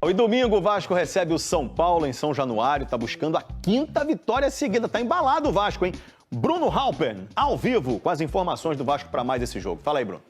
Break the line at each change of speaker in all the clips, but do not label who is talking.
E domingo o Vasco recebe o São Paulo em São Januário, tá buscando a 5ª vitória seguida. Tá embalado o Vasco, hein? Bruno Halpern, ao vivo, com as informações do Vasco para mais esse jogo. Fala aí, Bruno.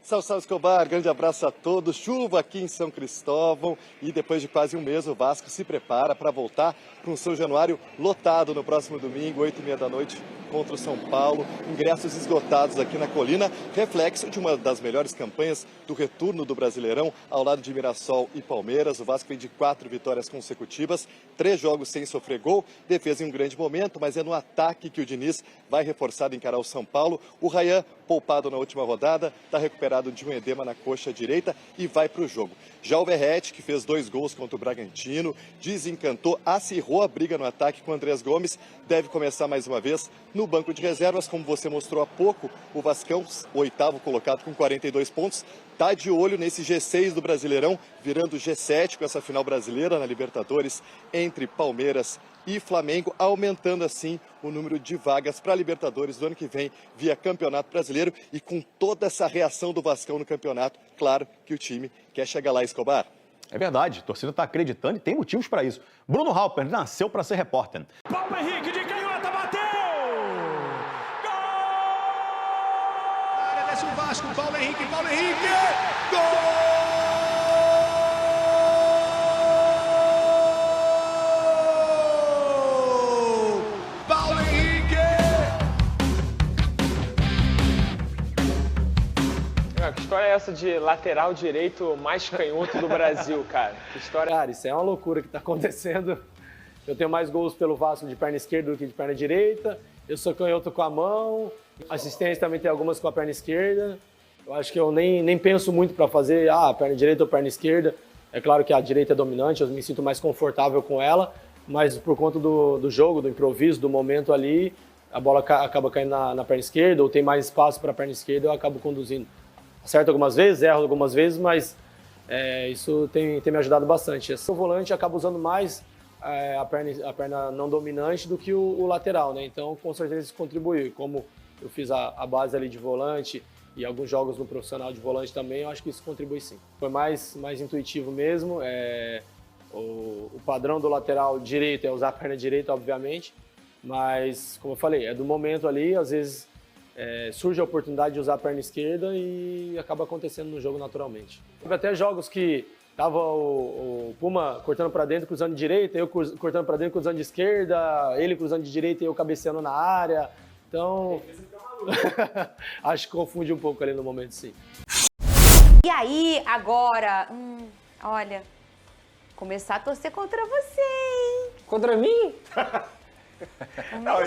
Salve, Escobar, grande abraço a todos. Chuva aqui em São Cristóvão e depois de quase um mês o Vasco se prepara para voltar para um São Januário lotado no próximo domingo, 8h30 da noite, contra o São Paulo. Ingressos esgotados aqui na Colina, reflexo de uma das melhores campanhas do retorno do Brasileirão ao lado de Mirassol e Palmeiras. O Vasco vem de 4 vitórias consecutivas, 3 jogos sem sofrer gol, defesa em um grande momento, mas é no ataque que o Diniz vai reforçado encarar o São Paulo. O Ryan, poupado na última rodada, está recuperado de um edema na coxa direita e vai para o jogo. Já o Verratti, que fez 2 gols contra o Bragantino, desencantou, acirrou a briga no ataque com o Andrés Gomes, deve começar mais uma vez no banco de reservas, como você mostrou há pouco. O Vascão, o 8º colocado com 42 pontos, está de olho nesse G6 do Brasileirão, virando G7 com essa final brasileira na Libertadores entre Palmeiras e Flamengo, aumentando assim o número de vagas para a Libertadores do ano que vem via Campeonato Brasileiro. E com toda essa reação do Vascão no campeonato, claro que o time quer chegar lá, Escobar.
É verdade, a torcida está acreditando e tem motivos para isso. Bruno Halpern nasceu para ser repórter.
Paulo Henrique de canhota, bateu! Gol!
Na área desce o Vasco, Paulo Henrique, gol!
Que história é essa de lateral direito mais canhoto do Brasil, cara? Que história...
Cara, isso é uma loucura que tá acontecendo. Eu tenho mais gols pelo Vasco de perna esquerda do que de perna direita. Eu sou canhoto com a mão. Assistência também tem algumas com a perna esquerda. Eu acho que eu nem penso muito para fazer perna direita ou perna esquerda. É claro que a direita é dominante, eu me sinto mais confortável com ela, mas por conta do jogo, do improviso, do momento ali, a bola acaba caindo na perna esquerda ou tem mais espaço para a perna esquerda, eu acabo conduzindo. Acerto algumas vezes, erro algumas vezes, mas isso tem me ajudado bastante. O volante acaba usando mais a perna não dominante do que o lateral, né? Então, com certeza isso contribuiu. Como eu fiz a base ali de volante e alguns jogos no profissional de volante também, eu acho que isso contribui sim. Foi mais intuitivo mesmo. O padrão do lateral direito é usar a perna direita, obviamente, mas, como eu falei, é do momento ali, às vezes... surge a oportunidade de usar a perna esquerda e acaba acontecendo no jogo naturalmente. Teve até jogos que tava o Puma cortando para dentro, cruzando de direita, eu cortando para dentro, cruzando de esquerda, ele cruzando de direita e eu cabeceando na área. Então, acho que confunde um pouco ali no momento, sim.
E aí, agora, olha, começar a torcer contra você, hein?
Contra mim?
Não,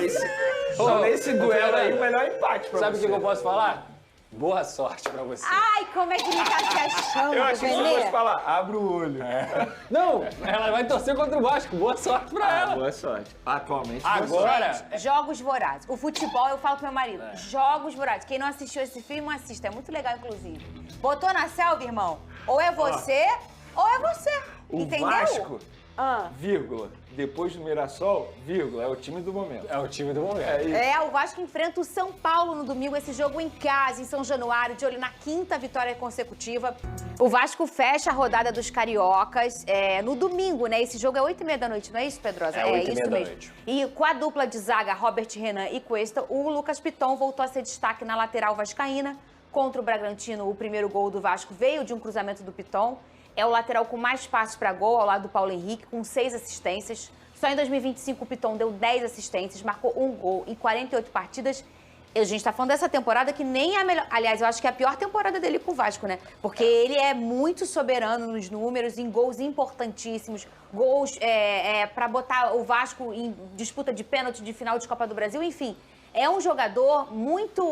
esse duelo aí, melhor empate pra
Sabe
você.
o que eu posso falar? Boa sorte pra você.
Ai, como é que ele tá se achando,
Eu acho que você
Benê?
pode falar, abre o olho.
Não, ela vai torcer contra o Vasco. Boa sorte pra ela.
Boa sorte. Atualmente, boa
Agora,
sorte.
Jogos Vorazes. O futebol, eu falo pro meu marido, Jogos Vorazes. Quem não assistiu esse filme, assista. É muito legal, inclusive. Botou na selva, irmão? Ou é você, ou é você.
O
Entendeu?
Vasco, vírgula, depois do Mirassol, vírgula, é o time do momento.
é o time do momento.
O Vasco enfrenta o São Paulo no domingo, esse jogo em casa, em São Januário, de olho na 5ª vitória consecutiva. O Vasco fecha a rodada dos cariocas no domingo, né? Esse jogo é 8h30 da noite, não é isso, Pedrosa?
8h30 da
mesmo.
noite.
E com a dupla de zaga, Robert Renan e Cuesta, o Lucas Piton voltou a ser destaque na lateral vascaína. Contra o Bragantino, o primeiro gol do Vasco veio de um cruzamento do Piton. É o lateral com mais passes para gol, ao lado do Paulo Henrique, com 6 assistências. Só em 2025 o Piton deu 10 assistências, marcou 1 gol em 48 partidas. A gente tá falando dessa temporada que nem é a melhor... Aliás, eu acho que é a pior temporada dele com o Vasco, né? Porque ele é muito soberano nos números, em gols importantíssimos. Gols para botar o Vasco em disputa de pênalti de final de Copa do Brasil, enfim... É um jogador muito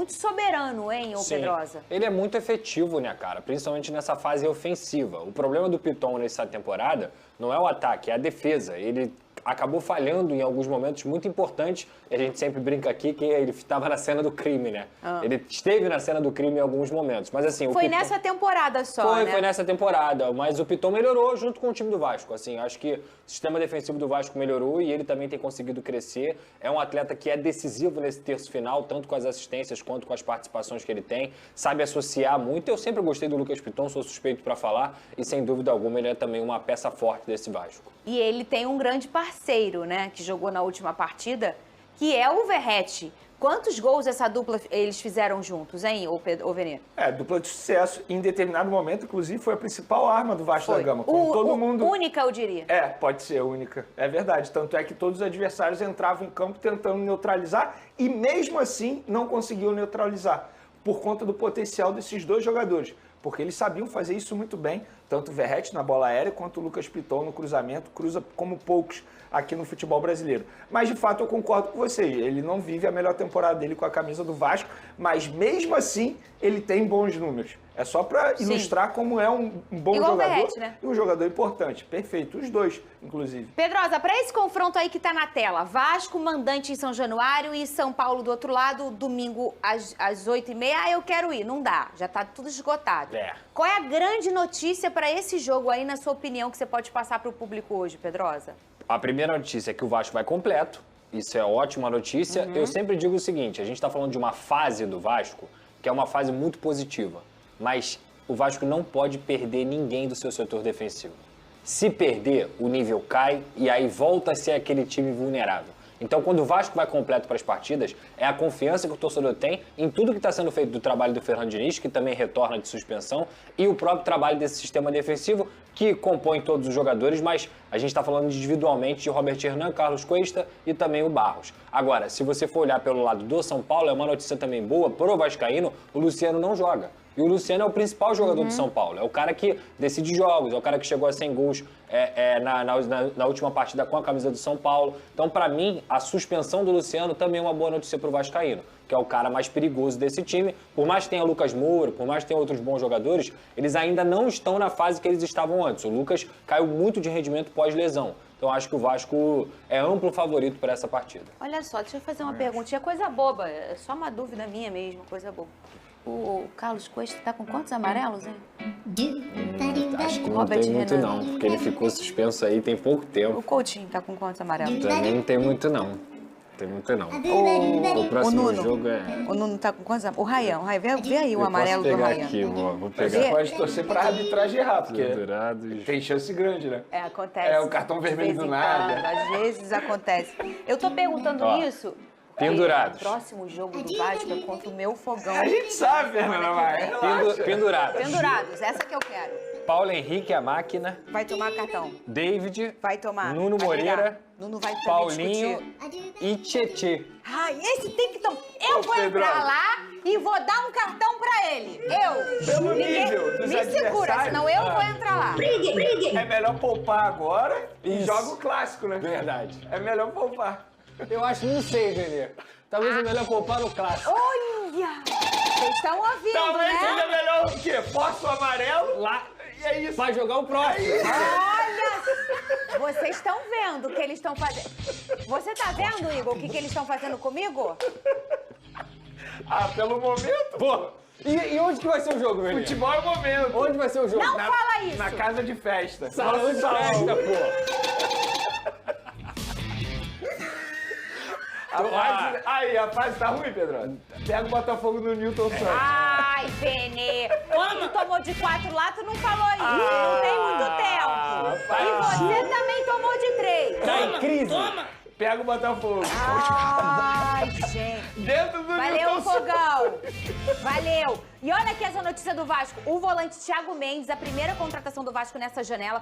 soberano, hein, ô Pedrosa?
Ele é muito efetivo, né, cara? Principalmente nessa fase ofensiva. O problema do Piton nessa temporada não é o ataque, é a defesa. Ele
acabou falhando em alguns momentos muito importantes. E a gente sempre brinca aqui que ele estava na cena do crime, né? Ele esteve na cena do crime em alguns momentos. Mas assim,
Foi nessa temporada só, né?
Foi nessa temporada. Mas o Piton melhorou junto com o time do Vasco. Assim, acho que o sistema defensivo do Vasco melhorou e ele também tem conseguido crescer. É um atleta que é decisivo nesse terço final, tanto com as assistências quanto com as participações que ele tem. Sabe associar muito. Eu sempre gostei do Lucas Piton, sou suspeito para falar. E sem dúvida alguma ele é também uma peça forte desse Vasco.
E ele tem um grande parceiro, né, que jogou na última partida, que é o Verratti. Quantos gols essa dupla eles fizeram juntos, hein, ô Venê?
Dupla de sucesso. Em determinado momento, inclusive, foi a principal arma do Vasco da Gama.
Única, eu diria.
Pode ser única. É verdade. Tanto é que todos os adversários entravam em campo tentando neutralizar e, mesmo assim, não conseguiam neutralizar por conta do potencial desses dois jogadores. Porque eles sabiam fazer isso muito bem, tanto o Verratti na bola aérea quanto o Lucas Piton no cruzamento, cruza como poucos aqui no futebol brasileiro. Mas, de fato, eu concordo com vocês, ele não vive a melhor temporada dele com a camisa do Vasco, mas, mesmo assim, ele tem bons números. É só para ilustrar como é um bom
igual
jogador
Verratti, né?
E um jogador importante. Perfeito, os dois, inclusive.
Pedrosa, para esse confronto aí que tá na tela, Vasco, mandante em São Januário e São Paulo do outro lado, domingo às 8h30, eu quero ir. Não dá, já tá tudo esgotado. Qual é a grande notícia para esse jogo aí, na sua opinião, que você pode passar para o público hoje, Pedrosa?
A primeira notícia é que o Vasco vai completo. Isso é ótima notícia. Eu sempre digo o seguinte, a gente está falando de uma fase do Vasco que é uma fase muito positiva. Mas o Vasco não pode perder ninguém do seu setor defensivo. Se perder, o nível cai e aí volta a ser aquele time vulnerável. Então, quando o Vasco vai completo para as partidas, é a confiança que o torcedor tem em tudo que está sendo feito do trabalho do Fernando Diniz, que também retorna de suspensão, e o próprio trabalho desse sistema defensivo, que compõe todos os jogadores, mas a gente está falando individualmente de Robert Hernan, Carlos Cuesta e também o Barros. Agora, se você for olhar pelo lado do São Paulo, é uma notícia também boa, pro vascaíno, o Luciano não joga. E o Luciano é o principal jogador do São Paulo. É o cara que decide jogos, é o cara que chegou a 100 gols na última partida com a camisa do São Paulo. Então, para mim, a suspensão do Luciano também é uma boa notícia para o vascaíno, que é o cara mais perigoso desse time. Por mais que tenha Lucas Moura, por mais que tenha outros bons jogadores, eles ainda não estão na fase que eles estavam antes. O Lucas caiu muito de rendimento pós-lesão. Então, acho que o Vasco é amplo favorito para essa partida.
Olha só, deixa eu fazer uma perguntinha, coisa boba, é só uma dúvida minha mesmo, coisa boba. O Carlos Cuesta tá com quantos amarelos, hein?
Acho que não tem muito não, porque ele ficou suspenso aí tem pouco tempo.
O Coutinho tá com quantos amarelos?
Também não tem muito não. O próximo jogo é...
O Nuno tá com quantos amarelos? O Ryan, vê aí o amarelo do Ryan.
Aqui, vou pegar.
Você pode torcer pra arbitragem errar, porque
Pendurados.
tem chance grande, né?
Acontece.
É o cartão vermelho do nada.
Às vezes acontece. Eu tô perguntando isso...
Pendurados.
O próximo jogo do Vasco é contra o meu Fogão.
A gente sabe, Fernanda Maia.
Pendurados.
Pendurados, essa que eu quero.
Paulo Henrique, a máquina.
Vai tomar cartão.
David.
Vai tomar.
Nuno Moreira.
Nuno vai também
Paulinho e Tietê.
Ai, esse tem que tomar. Eu vou entrar lá e vou dar um cartão pra ele.
Pelo nível dos
me segura, senão eu vou entrar lá.
É melhor poupar agora e joga o clássico, né?
Verdade.
É melhor poupar.
Eu acho, não sei, Venê. Talvez é melhor poupar no clássico.
Olha! Vocês estão ouvindo,
Talvez
né?
seja melhor o quê? Posso o amarelo lá e é isso.
Vai jogar o próximo.
Olha! Vocês estão vendo o que eles estão fazendo. Você tá vendo, Igor, o que eles estão fazendo comigo?
Pelo momento?
Pô, e onde que vai ser o jogo, Venê?
Futebol é o momento.
Onde vai ser o jogo?
Não fala isso!
Na casa de festa.
Salão de festa, pô.
A fase tá ruim, Pedro. Pega o Botafogo no Newton Santos.
Ai, Benê! Quando tu tomou de 4 lá, tu não falou isso. Não tem muito tempo. E você também tomou de 3.
Tá em crise.
Pega o Botafogo.
Ai, gente.
Dentro do
Valeu,
Newton Santos.
Fogão. Valeu. E olha aqui essa notícia do Vasco. O volante Thiago Mendes, a primeira contratação do Vasco nessa janela,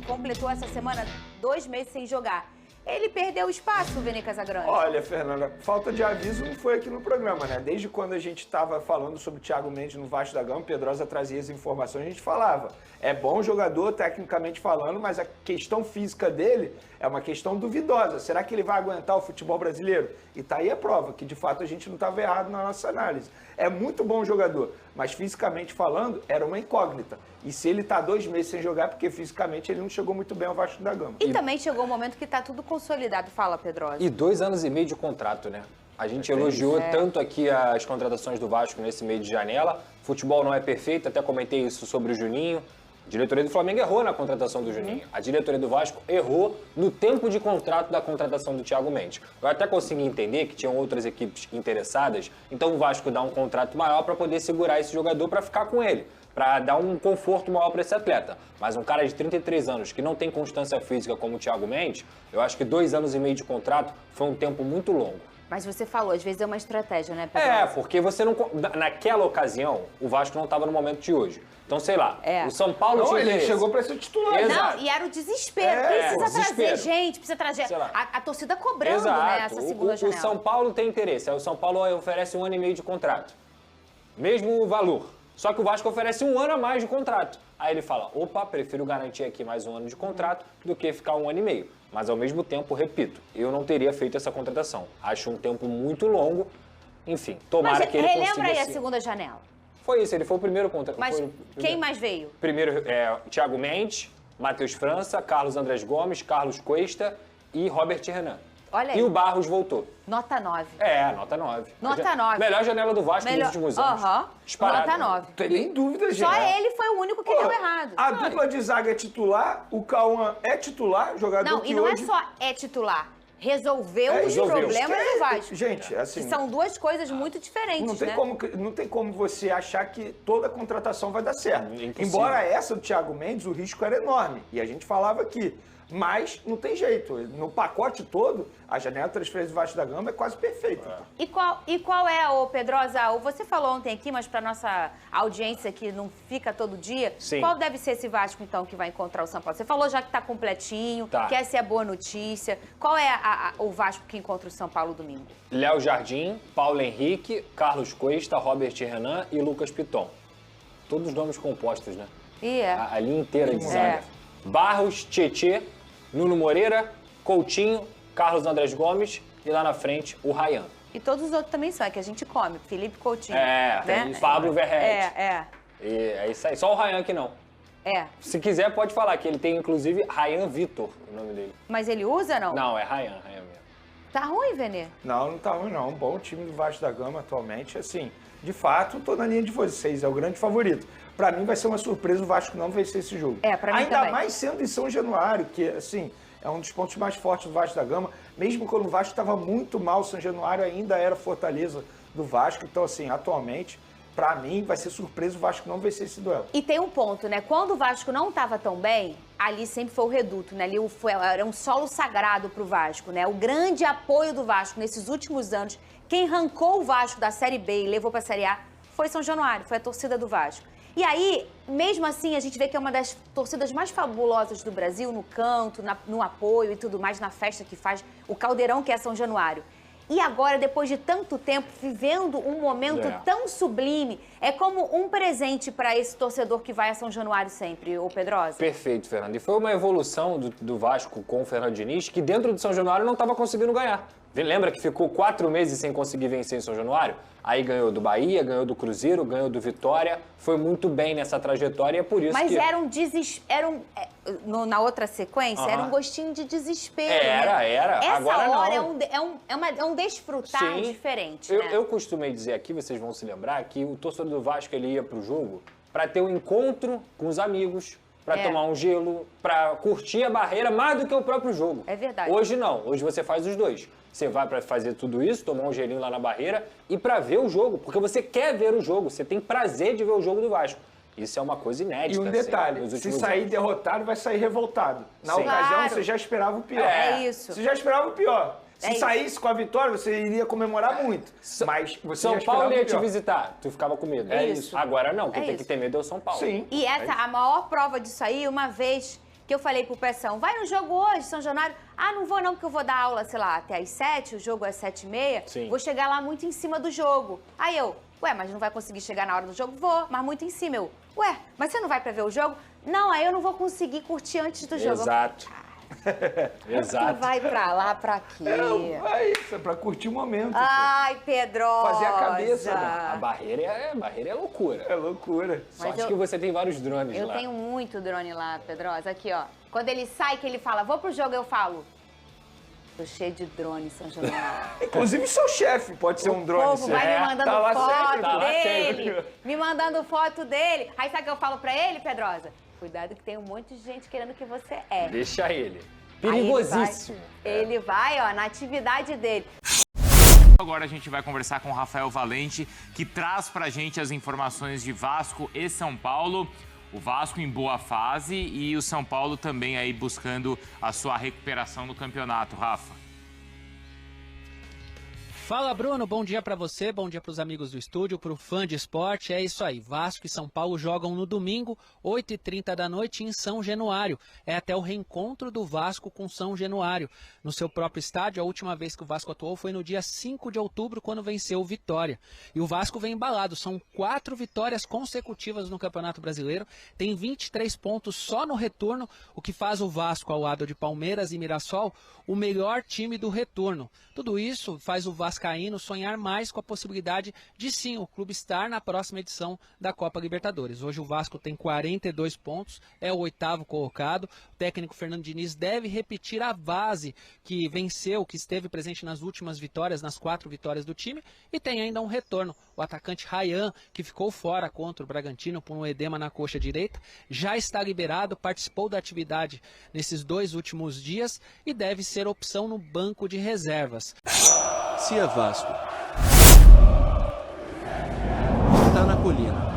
completou essa semana 2 meses sem jogar. Ele perdeu espaço, Venê Casagrande.
Olha, Fernanda, falta de aviso não foi aqui no programa, né? Desde quando a gente estava falando sobre o Thiago Mendes no Vasco da Gama, Pedrosa trazia as informações, a gente falava. É bom jogador, tecnicamente falando, mas a questão física dele é uma questão duvidosa. Será que ele vai aguentar o futebol brasileiro? E tá aí a prova, que de fato a gente não estava errado na nossa análise. É muito bom jogador, mas fisicamente falando, era uma incógnita. E se ele tá 2 meses sem jogar, porque fisicamente ele não chegou muito bem ao Vasco da Gama.
E também chegou o momento que tá tudo consolidado. Fala, Pedrosa.
E 2 anos e meio de contrato, né? A gente elogiou tanto aqui as contratações do Vasco nesse meio de janela. Futebol não é perfeito, até comentei isso sobre o Juninho. A diretoria do Flamengo errou na contratação do Juninho. A diretoria do Vasco errou no tempo de contrato da contratação do Thiago Mendes. Eu até consegui entender que tinham outras equipes interessadas, então o Vasco dá um contrato maior para poder segurar esse jogador para ficar com ele, para dar um conforto maior para esse atleta. Mas um cara de 33 anos que não tem constância física como o Thiago Mendes, eu acho que 2 anos e meio de contrato foi um tempo muito longo.
Mas você falou, às vezes é uma estratégia, né, Pedrosa?
É, porque você não... Naquela ocasião, o Vasco não estava no momento de hoje. Então, sei lá, o São Paulo
Não,
tinha
ele
interesse.
chegou para ser titular.
Exato.
Não, e era o desespero. Precisa trazer gente, precisa trazer... A torcida cobrando, né, essa segunda janela.
O São Paulo tem interesse. Aí o São Paulo oferece 1 ano e meio de contrato. Mesmo valor. Só que o Vasco oferece 1 ano a mais de contrato. Aí ele fala, opa, prefiro garantir aqui mais 1 ano de contrato do que ficar 1 ano e meio. Mas ao mesmo tempo, repito, eu não teria feito essa contratação. Acho um tempo muito longo. Enfim, tomara que ele consiga...
Relembra aí a segunda janela.
Foi isso, ele foi o primeiro contrato.
Mas quem mais veio?
Primeiro, Thiago Mendes, Matheus França, Carlos Andrés Gomes, Carlos Cuesta e Robert Renan.
Olha aí.
E o Barros voltou.
Nota 9.
Nota 9.
Nota 9.
Melhor janela do Vasco nos últimos anos. Disparado.
Nota 9.
Não tem nem dúvida, gente.
Só ele foi o único que deu errado.
A dupla de zaga é titular, o Cauã é titular, jogador
Não,
que
e não
hoje...
é só titular. Resolveu os
resolveu.
problemas do Vasco.
Gente, assim...
Que são duas coisas muito diferentes,
Não tem como você achar que toda contratação vai dar certo.
Impossível.
Embora essa do Thiago Mendes, o risco era enorme. E a gente falava aqui. Mas não tem jeito. No pacote todo, a janela de transferência do Vasco da Gama é quase perfeita.
E qual é, ô Pedrosa, você falou ontem aqui, mas para nossa audiência que não fica todo dia,
Sim.
Qual deve ser esse Vasco, então, que vai encontrar o São Paulo? Você falou já que tá completinho, que essa é a boa notícia. Qual é o Vasco que encontra o São Paulo domingo?
Léo Jardim, Paulo Henrique, Carlos Cuesta, Robert Renan e Lucas Piton. Todos os nomes compostos, né? A linha inteira de zaga. Barros, Tietê, Nuno Moreira, Coutinho, Carlos Andrés Gomes e lá na frente o Ryan.
E todos os outros também são, é que a gente come. Felipe Coutinho.
Tem Pablo Verrete.
E
é isso aí. Só o Ryan que não. Se quiser, pode falar que ele tem, inclusive, Ryan Vitor, o nome dele.
Mas ele usa, não?
Não, é Ryan mesmo.
Tá ruim, Venê?
Não tá ruim, não. Um bom time do Vasco da Gama atualmente, assim, de fato, tô na linha de vocês, é o grande favorito. Pra mim vai ser uma surpresa o Vasco não vencer esse jogo.
Pra mim
Ainda
também.
mais sendo em São Januário, que, assim, é um dos pontos mais fortes do Vasco da Gama. Mesmo quando o Vasco estava muito mal, São Januário ainda era fortaleza do Vasco. Então, assim, atualmente, pra mim, vai ser surpresa o Vasco não vencer esse duelo.
E tem um ponto, né? Quando o Vasco não estava tão bem, ali sempre foi o reduto, né? Ali era um solo sagrado pro Vasco, né? O grande apoio do Vasco nesses últimos anos, quem arrancou o Vasco da Série B e levou pra Série A foi São Januário, foi a torcida do Vasco. E aí, mesmo assim, a gente vê que é uma das torcidas mais fabulosas do Brasil, no canto, no apoio e tudo mais, na festa que faz, o caldeirão que é São Januário. E agora, depois de tanto tempo, vivendo um momento tão sublime, é como um presente para esse torcedor que vai a São Januário sempre, ô Pedrosa.
Perfeito, Fernando. E foi uma evolução do Vasco com o Fernando Diniz, que dentro de São Januário não estava conseguindo ganhar. Lembra que ficou 4 meses sem conseguir vencer em São Januário? Aí ganhou do Bahia, ganhou do Cruzeiro, ganhou do Vitória. Foi muito bem nessa trajetória e é por isso
Mas
que...
na outra sequência, era um gostinho de desespero.
Era.
Essa
Agora
hora
não.
é um desfrutar diferente, né?
Eu costumei dizer aqui, vocês vão se lembrar, que o torcedor do Vasco ele ia pro jogo para ter um encontro com os amigos, para tomar um gelo, para curtir a barreira mais do que o próprio jogo.
É verdade.
Hoje não, hoje você faz os dois. Você vai para fazer tudo isso, tomar um gelinho lá na barreira e para ver o jogo, porque você quer ver o jogo, você tem prazer de ver o jogo do Vasco. Isso é uma coisa inédita.
E um detalhe, se sair derrotado, vai sair revoltado. Na ocasião, você já esperava o pior.
É isso.
Você já esperava o pior. Se saísse com a vitória, você iria comemorar muito. Mas você
São
já
Paulo
esperava
ia
o pior.
te visitar, tu ficava com medo.
É isso.
Agora não, quem
É
tem
isso.
que ter medo é o São Paulo.
Sim.
E a maior prova disso aí, uma vez que eu falei pro Peção, vai no jogo hoje, São Januário. Ah, não vou não, porque eu vou dar aula, sei lá, até às 7, o jogo é 7h30.
Sim.
Vou chegar lá muito em cima do jogo. Aí eu, mas não vai conseguir chegar na hora do jogo? Vou, mas muito em cima. Eu, mas você não vai pra ver o jogo? Não, aí eu não vou conseguir curtir antes do jogo.
Exato. Exato.
Tu vai pra lá pra quê?
É isso, é pra curtir o momento.
Ai, Pedrosa.
Fazer a cabeça, né?
A barreira é loucura.
É loucura.
Sorte que você tem vários drones
Eu
lá.
tenho muito drone lá, Pedrosa. Aqui, ó. Quando ele sai, que ele fala, vou pro jogo, eu falo, Tô cheio de drone, São Januário.
Inclusive seu chefe pode ser um drone.
O povo vai me mandando
tá lá
foto
sempre, tá lá
dele,
sempre.
me mandando foto dele. Aí sabe o que eu falo pra ele, Pedrosa? Cuidado que tem um monte de gente querendo que você é.
Deixa ele.
Aí
Perigosíssimo.
Ele vai, ó, na atividade dele.
Agora a gente vai conversar com o Rafael Valente, que traz pra gente as informações de Vasco e São Paulo. O Vasco em boa fase e o São Paulo também aí buscando a sua recuperação no campeonato, Rafa.
Fala, Bruno, bom dia pra você, bom dia pros amigos do estúdio, pro fã de esporte, é isso aí, Vasco e São Paulo jogam no domingo, 8h30 da noite em São Januário, é até o reencontro do Vasco com São Januário, no seu próprio estádio. A última vez que o Vasco atuou foi no dia 5 de outubro, quando venceu o Vitória, e o Vasco vem embalado, são 4 vitórias consecutivas no Campeonato Brasileiro, tem 23 pontos só no retorno, o que faz o Vasco, ao lado de Palmeiras e Mirassol, o melhor time do retorno. Tudo isso faz o vascaíno sonhar mais com a possibilidade de sim o clube estar na próxima edição da Copa Libertadores. Hoje o Vasco tem 42 pontos, é o 8º colocado. O técnico Fernando Diniz deve repetir a base que venceu, que esteve presente nas últimas vitórias, nas 4 vitórias do time, e tem ainda um retorno. O atacante Ryan, que ficou fora contra o Bragantino por um edema na coxa direita, já está liberado, participou da atividade nesses 2 últimos dias e deve ser opção no banco de reservas.
Se é Vasco, está na colina.